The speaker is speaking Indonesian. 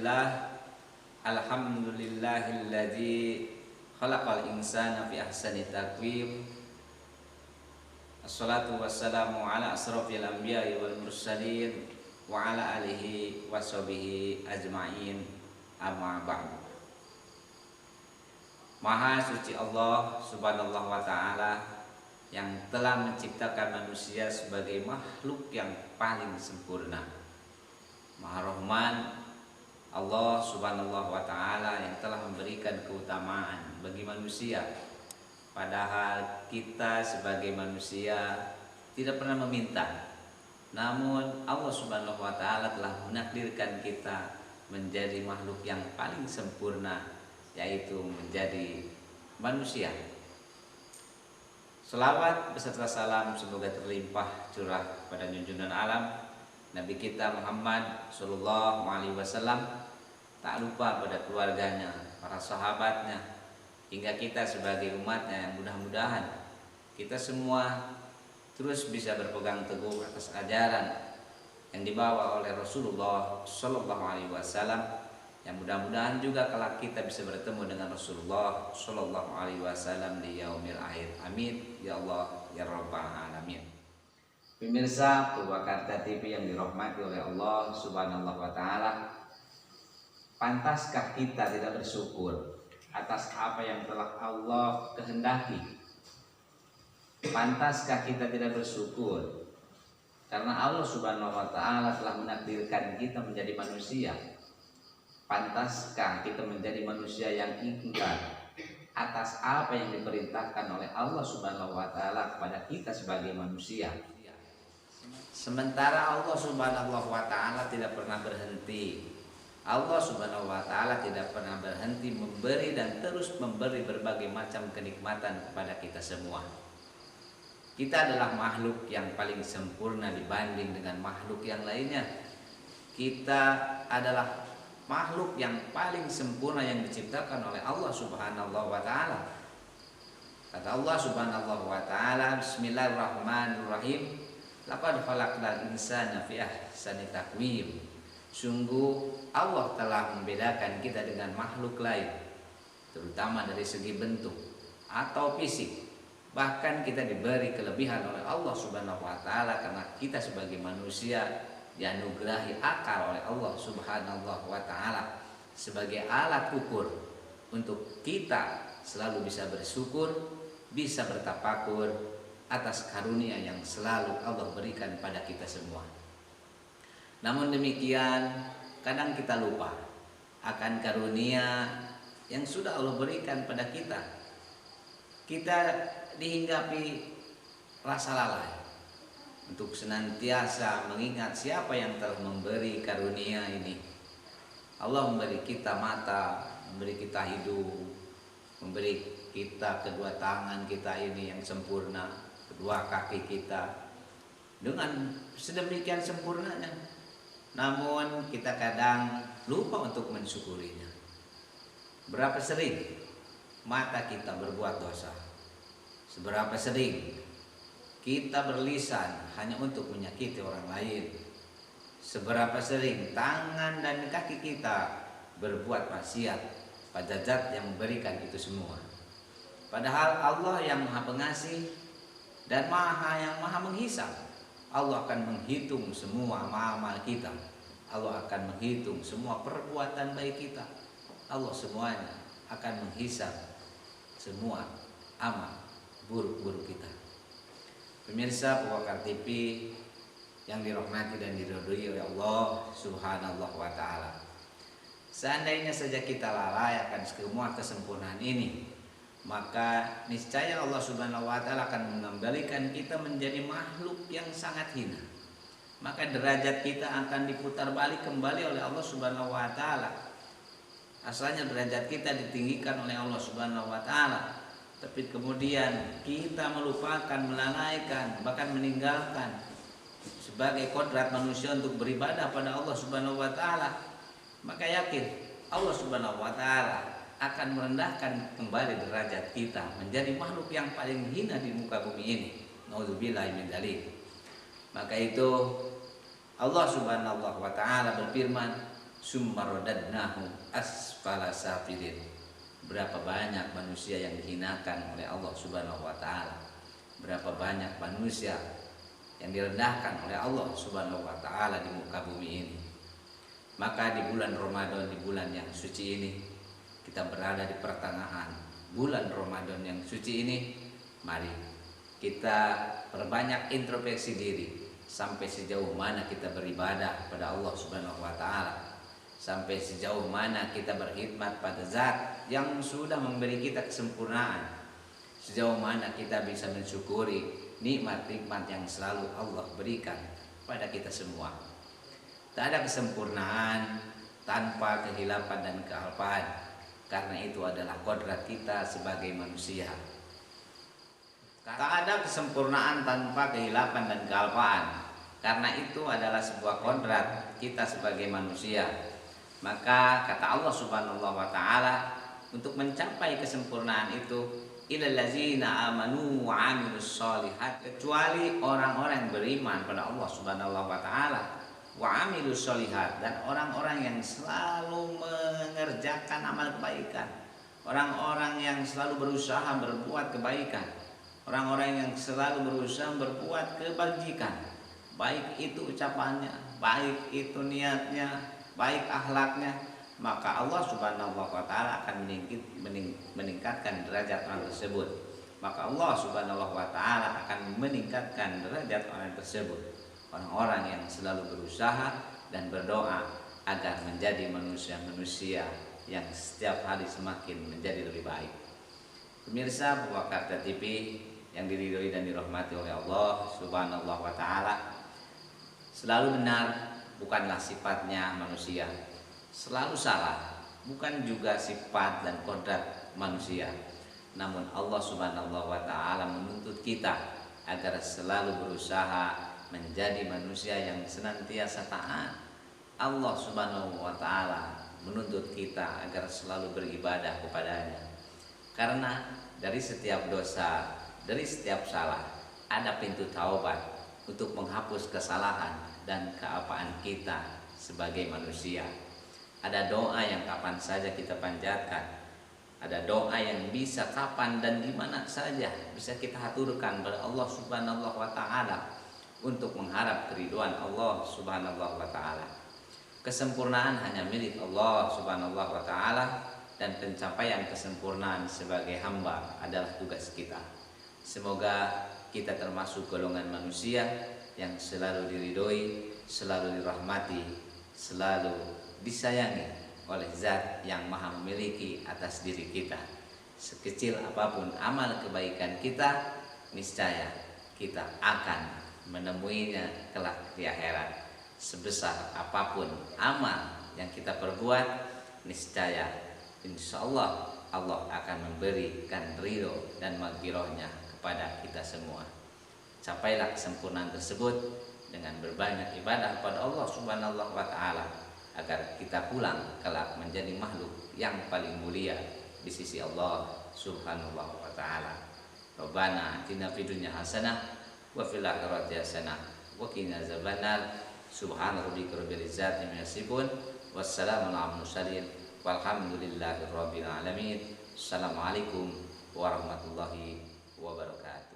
Bismillah. Alhamdulillahilladzi khalaqal insana fi ahsani taqwim. Assalatu wassalamu ala asrofil anbiya'i wal mursalin wa ala alihi wa sahbihi ajma'in. Amma ba'du. Maha suci Allah subhanallah wa ta'ala yang telah menciptakan manusia sebagai makhluk yang paling sempurna. Maha Rahman Allah subhanallah wa ta'ala yang telah memberikan keutamaan bagi manusia. Padahal kita sebagai manusia tidak pernah meminta, namun Allah subhanahu wa ta'ala telah menakdirkan kita menjadi makhluk yang paling sempurna, yaitu menjadi manusia. Selawat beserta salam semoga terlimpah curah pada junjungan alam Nabi kita Muhammad Sallallahu Alaihi Wasallam, tak lupa pada keluarganya, para sahabatnya, hingga kita sebagai umatnya, yang mudah-mudahan kita semua terus bisa berpegang teguh atas ajaran yang dibawa oleh Rasulullah Sallallahu Alaihi Wasallam, yang mudah-mudahan juga kelak kita bisa bertemu dengan Rasulullah Sallallahu Alaihi Wasallam di yaumil akhir. Amin ya Allah ya Rabbal alamin. Pemirsa Purwakarta TV yang dirahmati oleh Allah Subhanahu wa taala, pantaskah kita tidak bersyukur atas apa yang telah Allah kehendaki? Pantaskah kita tidak bersyukur karena Allah Subhanahu wa taala telah menakdirkan kita menjadi manusia? Pantaskah kita menjadi manusia yang ingkar atas apa yang diperintahkan oleh Allah Subhanahu wa taala kepada kita sebagai manusia? Sementara Allah Subhanahu wa ta'ala tidak pernah berhenti. Allah Subhanahu wa ta'ala tidak pernah berhenti memberi dan terus memberi berbagai macam kenikmatan kepada kita semua. Kita adalah makhluk yang paling sempurna dibanding dengan makhluk yang lainnya. Kita adalah makhluk yang paling sempurna yang diciptakan oleh Allah Subhanahu wa ta'ala. Kata Allah Subhanahu wa ta'ala, Bismillahirrahmanirrahim. Laqad khalaqnal insana fi ahsani taqwim. Sungguh Allah telah membedakan kita dengan makhluk lain, terutama dari segi bentuk atau fisik. Bahkan kita diberi kelebihan oleh Allah Subhanahu wa taala karena kita sebagai manusia dianugerahi akal oleh Allah Subhanahu wa taala sebagai alat ukur untuk kita selalu bisa bersyukur, bisa bertafakur atas karunia yang selalu Allah berikan pada kita semua. Namun demikian, kadang kita lupa akan karunia yang sudah Allah berikan pada kita. Kita dihinggapi rasa lalai untuk senantiasa mengingat siapa yang telah memberi karunia ini. Allah memberi kita mata, memberi kita hidup, memberi kita kedua tangan kita ini yang sempurna, kedua kaki kita dengan sedemikian sempurnanya. Namun kita kadang lupa untuk mensyukurinya. Berapa sering mata kita berbuat dosa? Seberapa sering kita berlisan hanya untuk menyakiti orang lain? Seberapa sering tangan dan kaki kita berbuat maksiat pada zat yang memberikan itu semua? Padahal Allah yang Maha Pengasih dan yang maha menghisab. Allah akan menghitung semua amal kita. Allah akan menghitung semua perbuatan baik kita. Allah semuanya akan menghisab semua amal buruk-buruk kita. Pemirsa Purwakarta TV yang dirahmati dan diridhoi oleh Allah Subhanahu wa ta'ala, seandainya saja kita lalai akan semua kesempurnaan ini, maka niscaya Allah Subhanahu wa ta'ala akan mengembalikan kita menjadi makhluk yang sangat hina. Maka derajat kita akan diputar balik kembali oleh Allah Subhanahu wa ta'ala. Asalnya derajat kita ditinggikan oleh Allah Subhanahu wa ta'ala, tapi kemudian kita melupakan, melalaikan, bahkan meninggalkan sebagai kodrat manusia untuk beribadah pada Allah Subhanahu wa ta'ala. Maka yakin Allah Subhanahu wa ta'ala akan merendahkan kembali derajat kita menjadi makhluk yang paling hina di muka bumi ini. Nauzubillahi min dzalik. Maka itu Allah Subhanahu wa ta'ala berfirman, summa radadnahu asfala safilin. Berapa banyak manusia yang dihinakan oleh Allah Subhanahu wa taala. Berapa banyak manusia yang direndahkan oleh Allah Subhanahu wa taala di muka bumi ini. Maka di bulan Ramadan, di bulan yang suci ini, kita berada di pertengahan bulan Ramadan yang suci ini. Mari kita perbanyak introspeksi diri, sampai sejauh mana kita beribadah pada Allah Subhanahu wa taala. Sampai sejauh mana kita berkhidmat pada zat yang sudah memberi kita kesempurnaan. Sejauh mana kita bisa mensyukuri nikmat-nikmat yang selalu Allah berikan pada kita semua. Tak ada kesempurnaan tanpa kehilapan dan kealpaan, karena itu adalah kodrat kita sebagai manusia. Tak ada kesempurnaan tanpa kehilapan dan kealpaan, karena itu adalah sebuah kodrat kita sebagai manusia. Maka kata Allah Subhanahu wa taala, untuk mencapai kesempurnaan itu, ilal ladzina amanu wa amilus sholihat, kecuali orang-orang yang beriman pada Allah Subhanahu wa taala, wa amilus sholihat, dan orang-orang yang selalu mengerjakan amal kebaikan, orang-orang yang selalu berusaha berbuat kebaikan, orang-orang yang selalu berusaha berbuat kebajikan, baik itu ucapannya, baik itu niatnya, baik akhlaknya, maka Allah Subhanahu wa taala akan meningkatkan derajat orang tersebut. Maka Allah Subhanahu wa taala akan meningkatkan derajat orang tersebut. Orang-orang yang selalu berusaha dan berdoa agar menjadi manusia-manusia yang setiap hari semakin menjadi lebih baik. Pemirsa Purwakarta TV yang diridhoi dan dirahmati oleh Allah Subhanahu wa taala, selalu benar bukanlah sifatnya manusia, selalu salah bukan juga sifat dan kodrat manusia. Namun Allah Subhanahu wa taala menuntut kita agar selalu berusaha menjadi manusia yang senantiasa taat. Allah Subhanahu wa taala menuntut kita agar selalu beribadah kepadanya. Karena dari setiap dosa, dari setiap salah, ada pintu taubat untuk menghapus kesalahan dan keapaan kita sebagai manusia. Ada doa yang kapan saja kita panjatkan, ada doa yang bisa kapan dan di mana saja bisa kita haturkan pada Allah Subhanahu wa taala untuk mengharap keridhaan Allah Subhanahu wa taala. Kesempurnaan hanya milik Allah Subhanahu wa taala, dan pencapaian kesempurnaan sebagai hamba adalah tugas kita. Semoga kita termasuk golongan manusia yang selalu diridhoi, selalu dirahmati, selalu disayangi oleh zat yang maha memiliki atas diri kita. Sekecil apapun amal kebaikan kita, niscaya kita akan menemuinya kelak di akhirat. Sebesar apapun amal yang kita perbuat, niscaya insya Allah Allah akan memberikan ridho dan maghfirahnya kepada kita semua. Capailah kesempurnaan tersebut dengan berbanyak ibadah kepada Allah Subhanahu wa taala, agar kita pulang kelak menjadi makhluk yang paling mulia di sisi Allah Subhanahu wa taala. Rabbana atina fid dunya hasanah wa fil akhirati hasanah wa qina azabannar. Subhana rabbika rabbil izzati amma yasifun, wassalamun alal mursalin, walhamdulillahi rabbil alamin. Assalamualaikum warahmatullahi wabarakatuh.